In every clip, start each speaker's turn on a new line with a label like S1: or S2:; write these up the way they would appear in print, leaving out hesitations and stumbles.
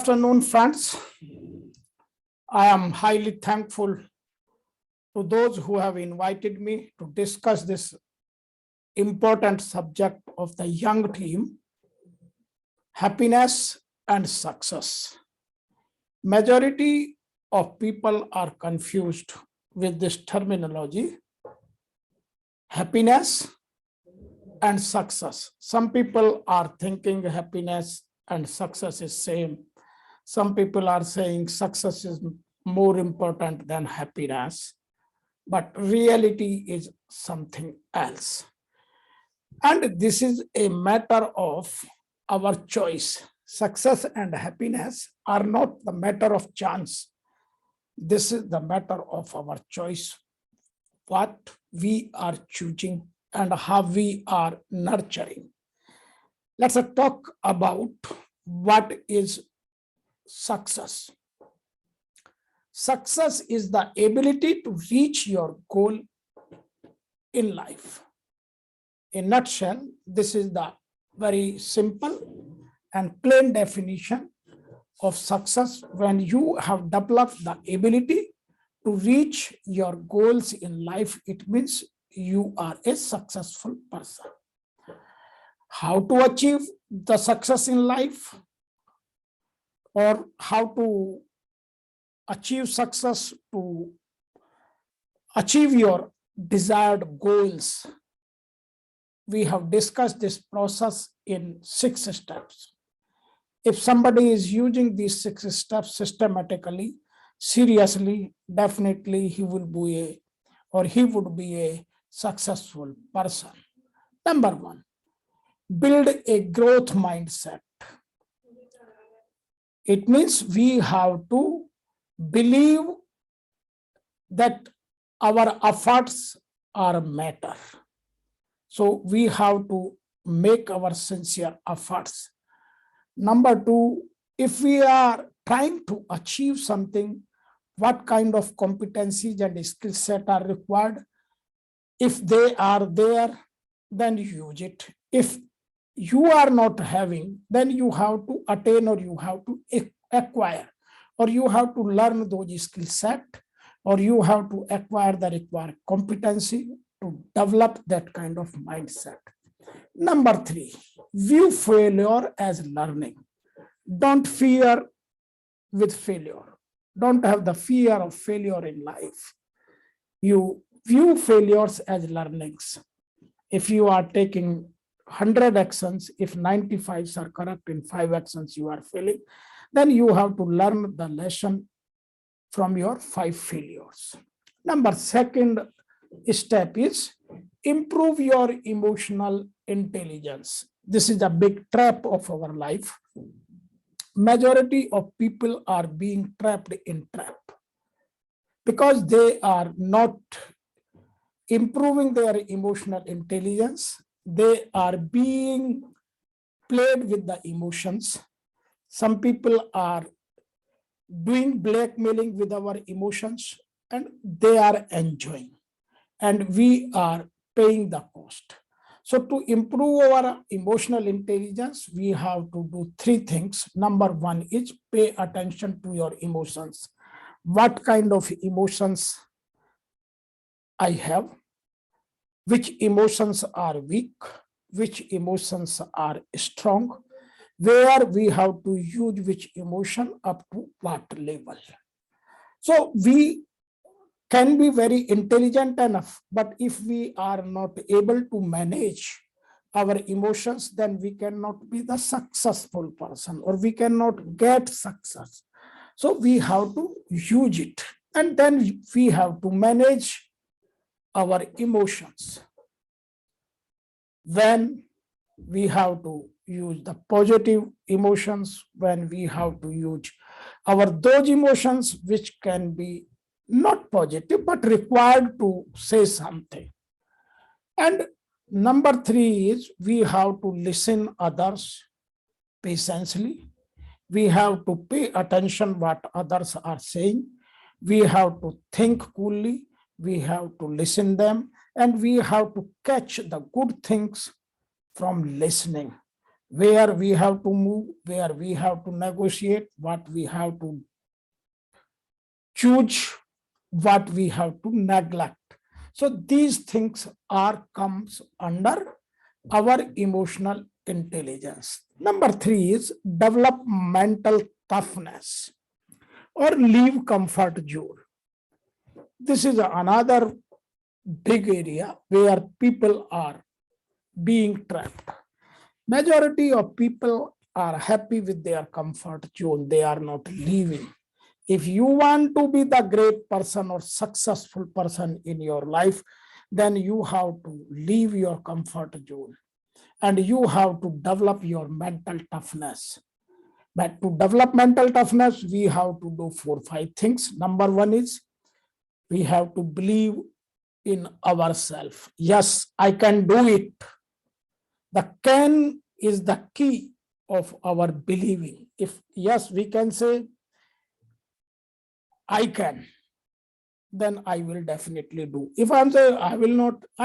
S1: Afternoon, friends. I am highly thankful to those who have invited me to discuss this important subject of the young team, happiness and success. Majority of people are confused with this terminology, happiness and success. Some people are thinking happiness and success is same. Some people are saying success is more important than happiness, but reality is something else. And this is a matter of our choice. Success and happiness are not the matter of chance. This is the matter of our choice, what we are choosing and how we are nurturing. Let's talk about what is success. Success is the ability to reach your goal in life. In a nutshell, this is the very simple and plain definition of success. When you have developed the ability to reach your goals in life, it means you are a successful person. How to achieve the success in life, or how to achieve success, to achieve your desired goals. We have discussed this process in 6 steps. If somebody is using these 6 steps systematically, seriously, definitely he would be a successful person. Number 1, build a growth mindset. It means we have to believe that our efforts are matter. So we have to make our sincere efforts. Number 2, if we are trying to achieve something, what kind of competencies and skill set are required? If they are there, then use it. If you are not having, then you have to attain, or you have to acquire, or you have to learn those skill set, or you have to acquire the required competency to develop that kind of mindset. Number 3, view failure as learning. Don't fear with failure. Don't have the fear of failure in life. You view failures as learnings. If you are taking 100 actions, if 95s are correct, in 5 actions you are failing, then you have to learn the lesson from your 5 failures. Number 2 step is improve your emotional intelligence. This is a big trap of our life. Majority of people are being trapped in trap because they are not improving their emotional intelligence. They are being played with the emotions. Some people are doing blackmailing with our emotions and they are enjoying, and we are paying the cost. So to improve our emotional intelligence, we have to do 3 things. Number 1 is pay attention to your emotions. What kind of emotions I have? Which emotions are weak? Which emotions are strong? Where we have to use which emotion up to what level? So we can be very intelligent enough, but if we are not able to manage our emotions, then we cannot be the successful person, or we cannot get success. So we have to use it, and then we have to manage our emotions. When we have to use the positive emotions, when we have to use those emotions which can be not positive but required to say something. And number 3 is we have to listen others patiently. We have to pay attention what others are saying. We have to think coolly. We have to listen them, and we have to catch the good things from listening. where we have to move, where we have to negotiate, what we have to choose, what we have to neglect. So these things are comes under our emotional intelligence. Number 3 is develop mental toughness or leave comfort zone. This is another big area where people are being trapped. Majority of people are happy with their comfort zone. They are not leaving. If you want to be the great person or successful person in your life, then you have to leave your comfort zone and you have to develop your mental toughness. But to develop mental toughness, we have to do 4-5 things. Number 1 is we have to believe in ourselves. Yes, I can do it. The can is the key of our believing. If yes, we can say, I can, then I will definitely do. If I'm saying I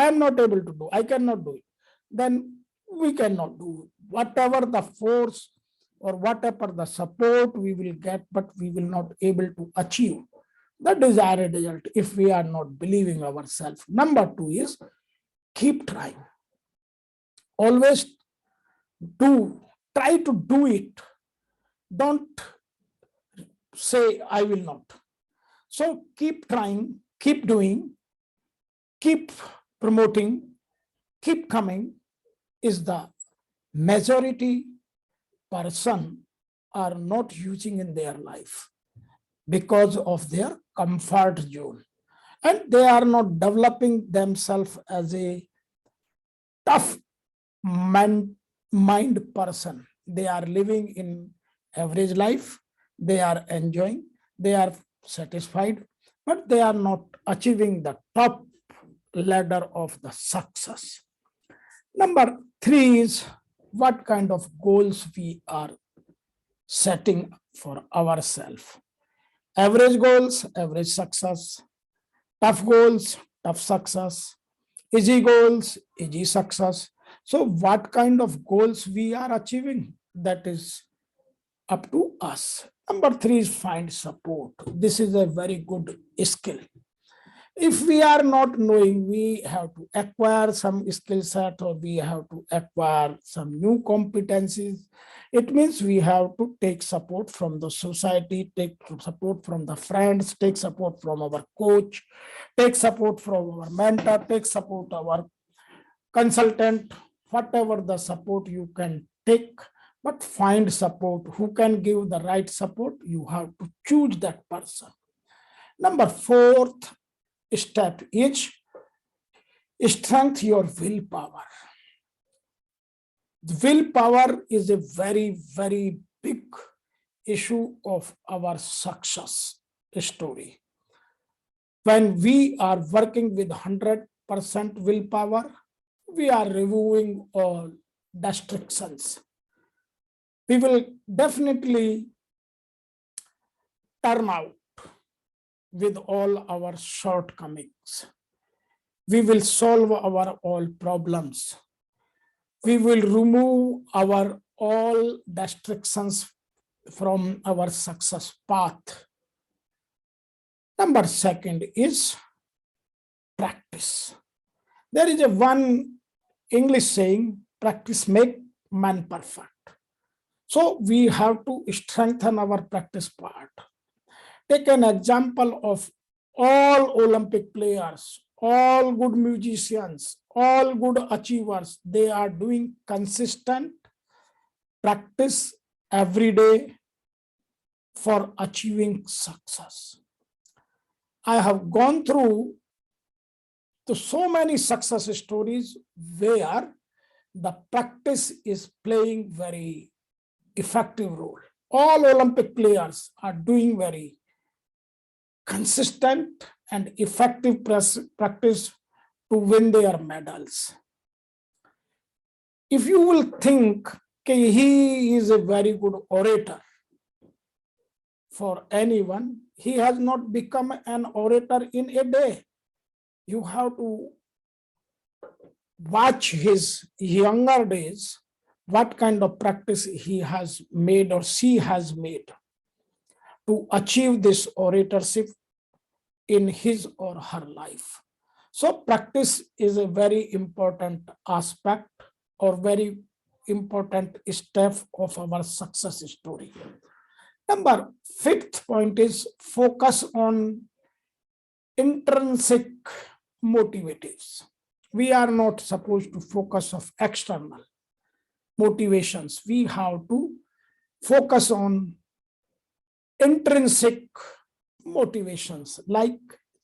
S1: am not able to do, I cannot do it, then we cannot do whatever the force or whatever the support we will get, but we will not able to achieve the desired result if we are not believing ourselves. Number 2 is keep trying. Always try to do it. Don't say I will not. So keep trying, keep doing, keep promoting, keep coming is the majority person are not using in their life because of their comfort zone. And they are not developing themselves as a tough mind person. They are living in average life. They are enjoying, they are satisfied, but they are not achieving the top ladder of the success. Number 3 is what kind of goals we are setting for ourselves. Average goals, average success. Tough goals, tough success. Easy goals, easy success. So what kind of goals we are achieving, that is up to us. Number 3 is find support. This is a very good skill. If we are not knowing, we have to acquire some skill set or we have to acquire some new competencies. It means we have to take support from the society, take support from the friends, take support from our coach, take support from our mentor, take support our consultant, whatever the support you can take, but find support. Who can give the right support? You have to choose that person. Number 4th step is strengthen your willpower. The willpower is a very, very big issue of our success story. When we are working with 100% willpower, we are removing all distractions. We will definitely turn out with all our shortcomings. We will solve our all problems. We will remove our all distractions from our success path. Number 2 is practice. There is a one English saying, practice make man perfect. So we have to strengthen our practice part. Take an example of all Olympic players, all good musicians, all good achievers. They are doing consistent practice every day for achieving success. I have gone through so many success stories where the practice is playing very effective role. All Olympic players are doing very consistent and effective practice to win their medals. If you will think he is a very good orator for anyone, he has not become an orator in a day. You have to watch his younger days what kind of practice he has made or she has made to achieve this oratorship in his or her life. So practice is a very important aspect or very important step of our success story. Number fifth point is focus on intrinsic motivators. We are not supposed to focus on external motivations. We have to focus on intrinsic motivations like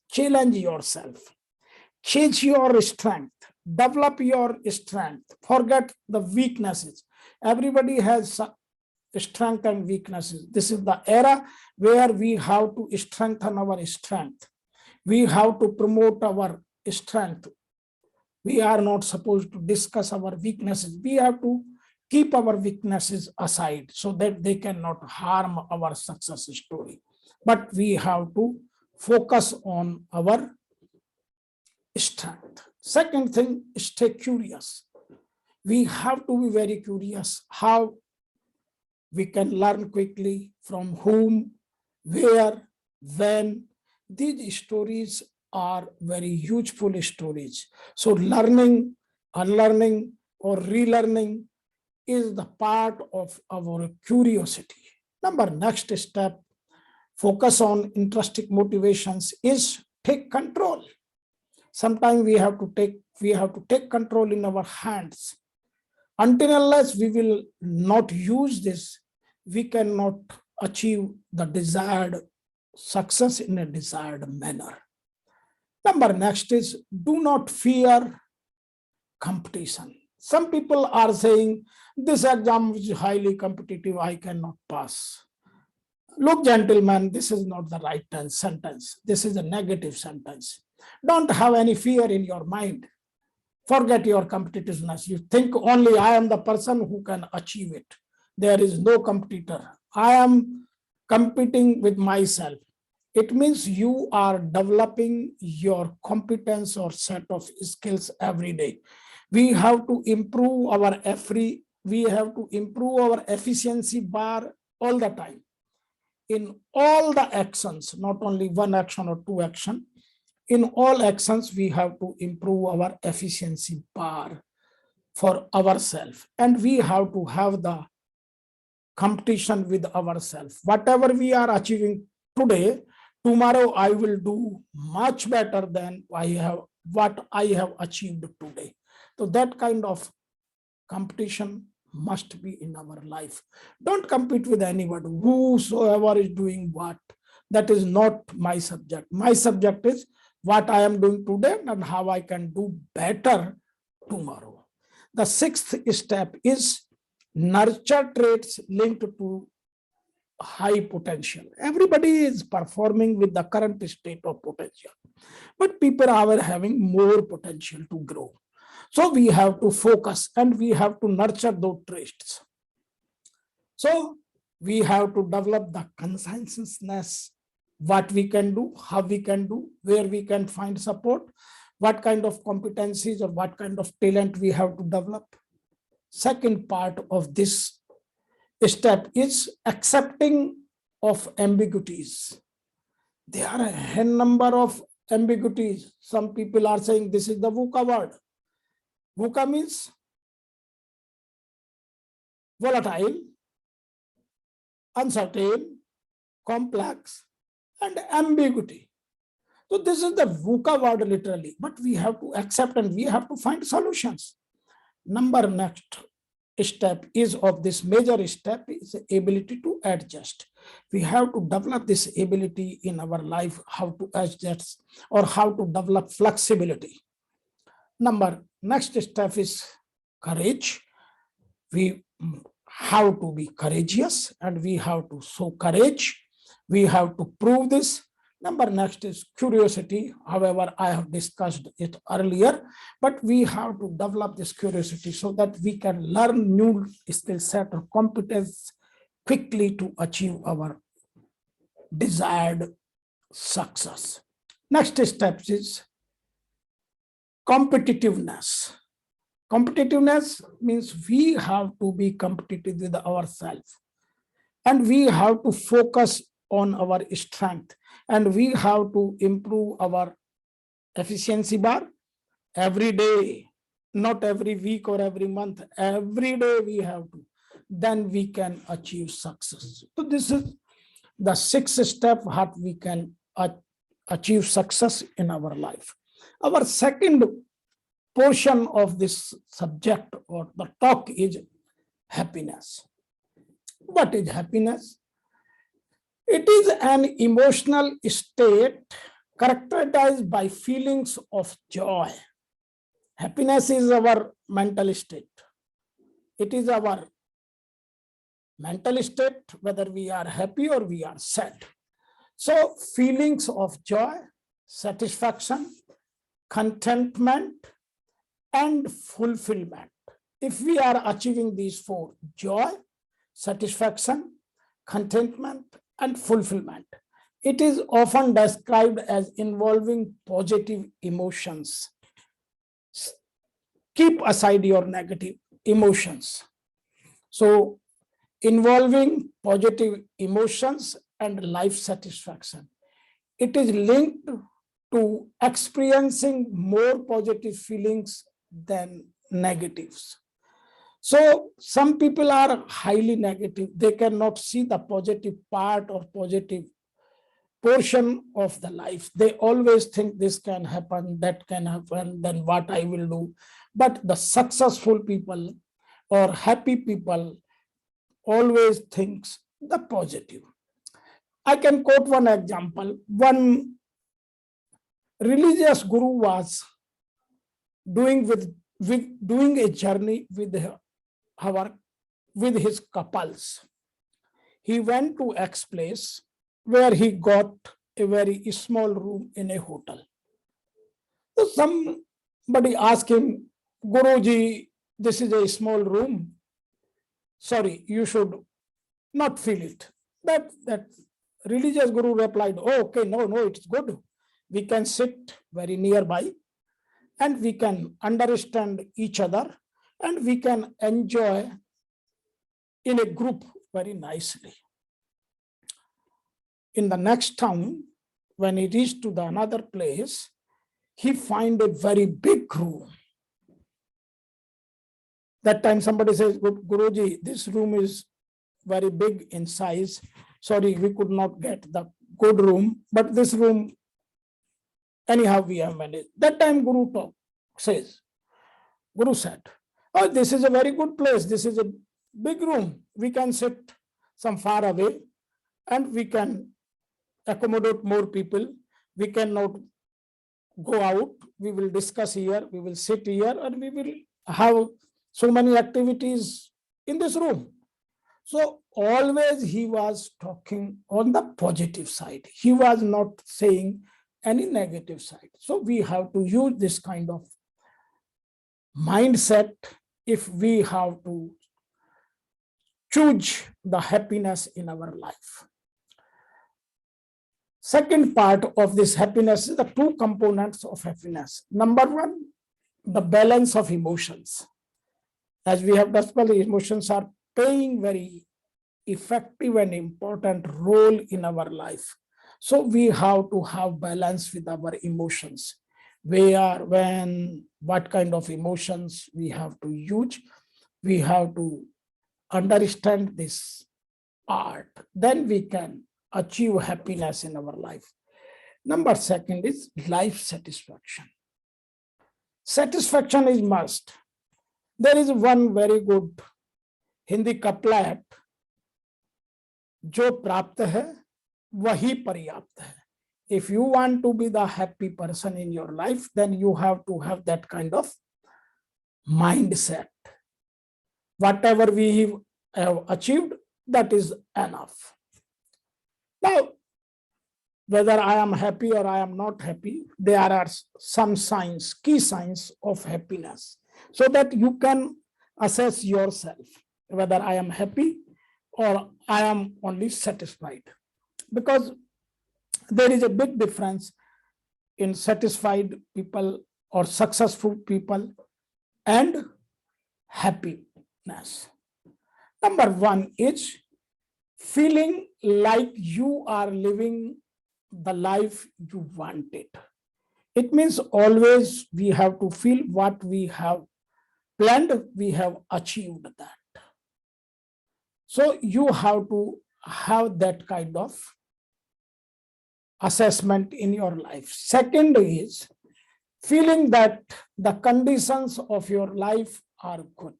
S1: challenge yourself, change your strength, develop your strength, forget the weaknesses. Everybody has strength and weaknesses. This is the era where we have to strengthen our strength. We have to promote our strength. We are not supposed to discuss our weaknesses. We have to keep our weaknesses aside so that they cannot harm our success story. But we have to focus on our strength. Second thing, stay curious. We have to be very curious how we can learn quickly, from whom, where, when. These stories are very useful stories. So learning, unlearning, or relearning is the part of our curiosity. Next step, focus on intrinsic motivations is take control. Sometimes we have to take control in our hands. Until unless we will not use this, we cannot achieve the desired success in a desired manner. Next is do not fear competition. Some people are saying this exam is highly competitive, I cannot pass. Look, gentlemen, this is not the right sentence. This is a negative sentence. Don't have any fear in your mind. Forget your competitiveness. You think only I am the person who can achieve it. There is no competitor. I am competing with myself. It means you are developing your competence or set of skills every day. We have to improve our efficiency bar all the time. In all the actions, not only one action or two actions, in all actions, we have to improve our efficiency bar for ourselves. And we have to have the competition with ourselves. Whatever we are achieving today, tomorrow I will do much better than what I have achieved today. So that kind of competition must be in our life. Don't compete with anybody, whosoever is doing what. That is not my subject. My subject is what I am doing today and how I can do better tomorrow. The sixth step is nurture traits linked to high potential. Everybody is performing with the current state of potential, but people are having more potential to grow. So we have to focus and we have to nurture those traits. So we have to develop the conscientiousness, what we can do, how we can do, where we can find support, what kind of competencies or what kind of talent we have to develop. Second part of this step is accepting of ambiguities. There are a number of ambiguities. Some people are saying this is the VUCA word. VUCA means volatile, uncertain, complex, and ambiguity. So this is the VUCA word literally, but we have to accept and we have to find solutions. Next step is of this major step is the ability to adjust. We have to develop this ability in our life, how to adjust or how to develop flexibility. Next step is courage. We have to be courageous and we have to show courage. We have to prove this. Next is curiosity. However, I have discussed it earlier, but we have to develop this curiosity so that we can learn new skill set or competence quickly to achieve our desired success. Next step is competitiveness. Competitiveness means we have to be competitive with ourselves, and we have to focus on our strength, and we have to improve our efficiency bar every day, not every week or every month. Every day we have to. Then we can achieve success. So this is the sixth step how we can achieve success in our life. Our second portion of this subject or the talk is happiness. What is happiness? It is an emotional state characterized by feelings of joy. Happiness is our mental state. It is our mental state, whether we are happy or we are sad. So feelings of joy, satisfaction, contentment, and fulfillment. If we are achieving these four, joy, satisfaction, contentment, and fulfillment, it is often described as involving positive emotions. Keep aside your negative emotions. So involving positive emotions and life satisfaction. It is linked to experiencing more positive feelings than negatives. So some people are highly negative. They cannot see the positive part or positive portion of the life. They always think this can happen, that can happen, then what I will do. But the successful people or happy people always thinks the positive. I can quote one example. One religious guru was doing a journey with his couples. He went to X place where he got a very small room in a hotel. So somebody asked him, Guruji, this is a small room. Sorry, you should not feel it. That religious guru replied, oh, okay, no, it's good. We can sit very nearby and we can understand each other and we can enjoy in a group very nicely. In the next town, when he reached to the another place, he find a very big room. That time somebody says, Guruji, this room is very big in size. Sorry, we could not get the good room, but this room, anyhow, we have managed. That time Guru said, oh, this is a very good place. This is a big room. We can sit some far away and we can accommodate more people. We cannot go out. We will discuss here. We will sit here and we will have so many activities in this room. So always he was talking on the positive side. He was not saying any negative side. So we have to use this kind of mindset if we have to choose the happiness in our life. Second part of this happiness is the two components of happiness. Number one, the balance of emotions. As we have discussed, emotions are playing very effective and important role in our life. So we have to have balance with our emotions. Where, when, what kind of emotions we have to use. We have to understand this part. Then we can achieve happiness in our life. Number second is life satisfaction. Satisfaction is must. There is one very good Hindi couplet, जो प्राप्त है वही पर्याप्त है. If you want to be the happy person in your life, then you have to have that kind of mindset. Whatever we have achieved, that is enough. Now, whether I am happy or I am not happy, there are some signs, key signs of happiness, so that you can assess yourself whether I am happy or I am only satisfied. Because there is a big difference in satisfied people or successful people and happiness. Number one is feeling like you are living the life you wanted. It means always we have to feel what we have planned, we have achieved that. So you have to have that kind of assessment in your life. Second is feeling that the conditions of your life are good.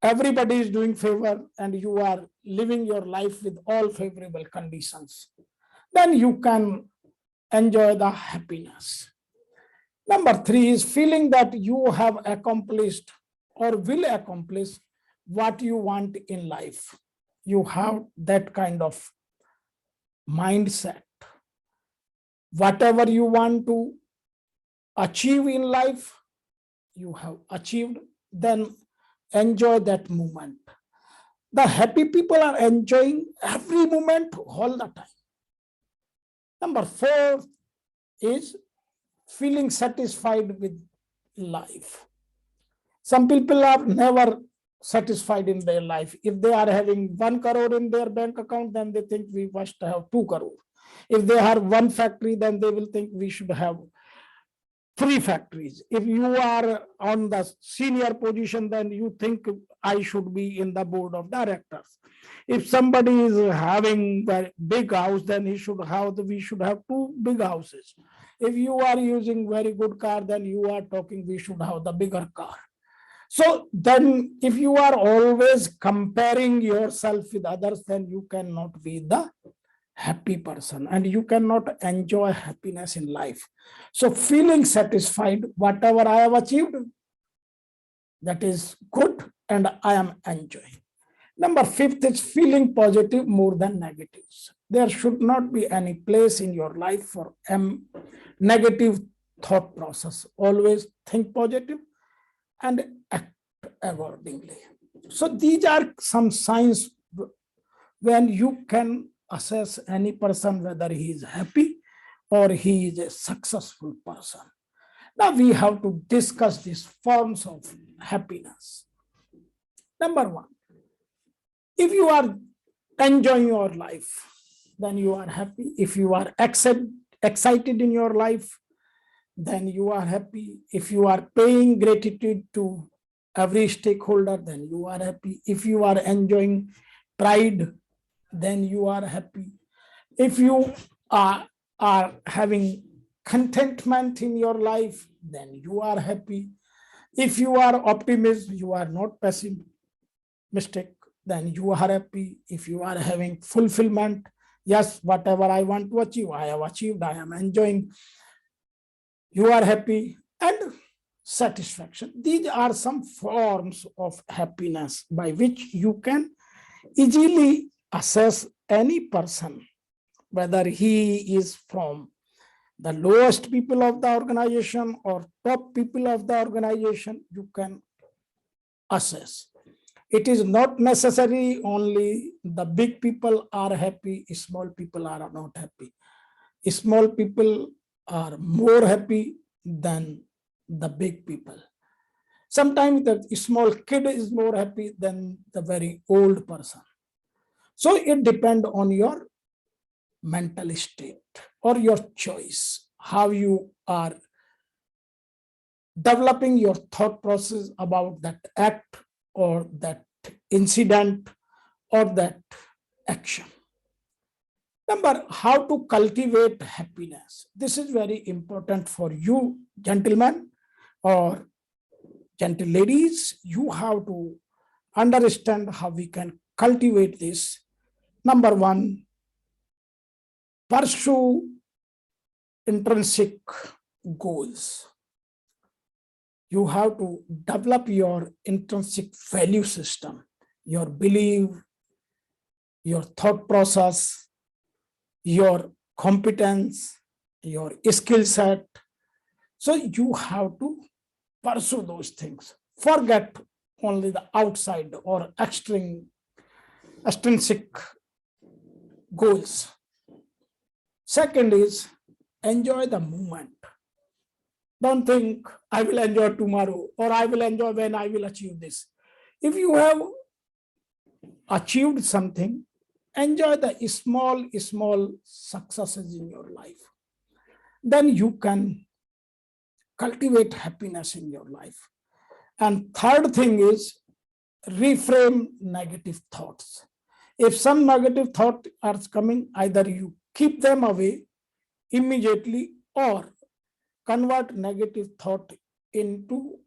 S1: Everybody is doing favor and you are living your life with all favorable conditions. Then you can enjoy the happiness. Number three is feeling that you have accomplished or will accomplish what you want in life. You have that kind of mindset. Whatever you want to achieve in life, you have achieved, then enjoy that moment. The happy people are enjoying every moment all the time. Number four is feeling satisfied with life. Some people are never satisfied in their life. If they are having 1 crore in their bank account, then they think we must have 2 crore. If they have one factory, then they will think we should have 3 factories. If you are on the senior position, then you think I should be in the board of directors. If somebody is having a big house, then we should have 2 big houses. If you are using very good car, then you are talking we should have the bigger car. So then if you are always comparing yourself with others, then you cannot be the happy person and you cannot enjoy happiness in life. So feeling satisfied, whatever I have achieved, that is good and I am enjoying. Number 5 is feeling positive more than negatives. There should not be any place in your life for negative thought process. Always think positive and act accordingly. So these are some signs when you can assess any person whether he is happy or he is a successful person. Now we have to discuss these forms of happiness. Number 1, if you are enjoying your life, then you are happy. If you are excited in your life, then you are happy. If you are paying gratitude to every stakeholder, then you are happy. If you are enjoying pride, then you are happy. If you are having contentment in your life, then you are happy. If you are optimist, you are not pessimistic, then you are happy. If you are having fulfillment, yes, whatever I want to achieve, I have achieved, I am enjoying, you are happy. And satisfaction. These are some forms of happiness by which you can easily assess any person, whether he is from the lowest people of the organization or top people of the organization, you can assess. It is not necessary only the big people are happy, small people are not happy. Small people are more happy than the big people. Sometimes the small kid is more happy than the very old person. So it depends on your mental state or your choice, how you are developing your thought process about that act or that incident or that action. Number, how to cultivate happiness. This is very important for you, gentlemen or gentle ladies. You have to understand how we can cultivate this. Number 1, pursue intrinsic goals. You have to develop your intrinsic value system, your belief, your thought process, your competence, your skill set. So you have to pursue those things. Forget only the outside or extrinsic goals. Second is enjoy the moment. Don't think I will enjoy tomorrow or I will enjoy when I will achieve this. If you have achieved something, enjoy the small successes in your life. Then you can cultivate happiness in your life. And third thing is reframe negative thoughts. If some negative thought are coming, either you keep them away immediately or convert negative thought into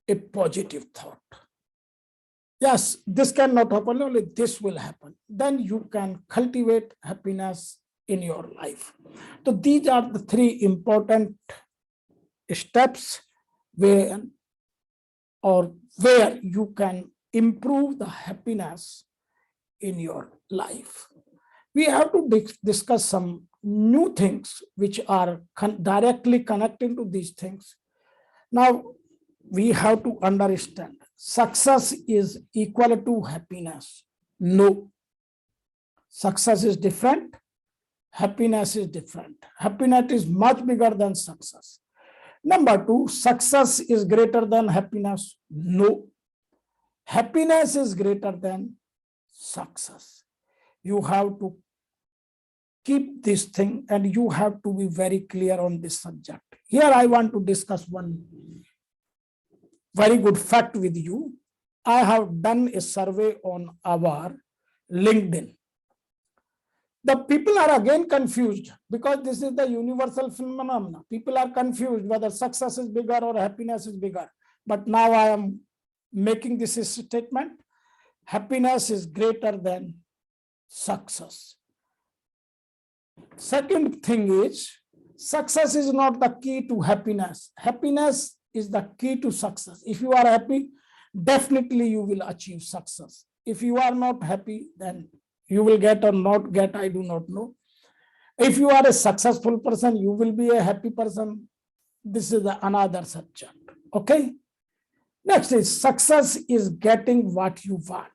S1: a positive thought. Yes, this cannot happen, only this will happen. Then you can cultivate happiness in your life. So these are the three important steps where you can improve the happiness in your life. We have to discuss some new things which are directly connected to these things. Now, we have to understand success is equal to happiness. No. Success is different. Happiness is different. Happiness is much bigger than success. Number two, success is greater than happiness. No. Happiness is greater than success. You have to keep this thing and you have to be very clear on this subject. Here I want to discuss one very good fact with you. I have done a survey on our LinkedIn. The people are again confused because this is the universal phenomenon. People are confused whether success is bigger or happiness is bigger. But now I am making this statement. Happiness is greater than success. Second thing is, success is not the key to happiness. Happiness is the key to success. If you are happy, definitely you will achieve success. If you are not happy, then you will get or not get, I do not know. If you are a successful person, you will be a happy person. This is another subject. Okay. Next is success is getting what you want.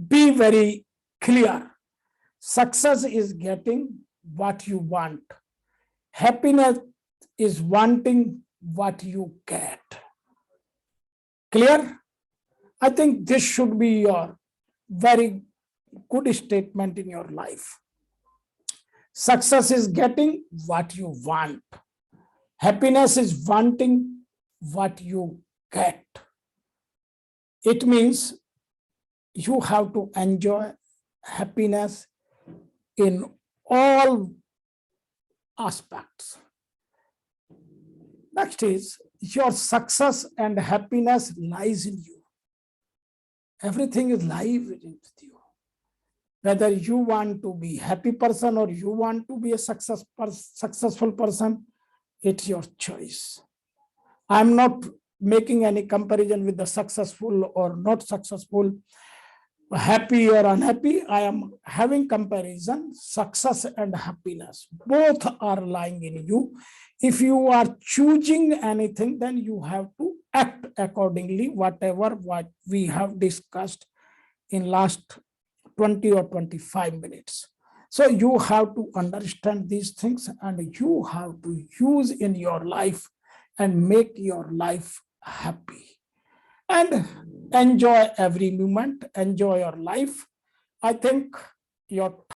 S1: Be very clear. Success is getting what you want. Happiness is wanting what you get. Clear? I think this should be your very good statement in your life. Success is getting what you want. Happiness is wanting what you get. It means you have to enjoy happiness in all aspects. Next is your success and happiness lies in you. Everything is live with you. Whether you want to be a happy person or you want to be a successful person, it's your choice. I'm not making any comparison with the successful or not successful, happy or unhappy. I am having comparison. Success and happiness both are lying in you. If you are choosing anything, then you have to act accordingly, whatever what we have discussed in last 20 or 25 minutes. So you have to understand these things and you have to use in your life and make your life happy. And enjoy every moment, enjoy your life. I think your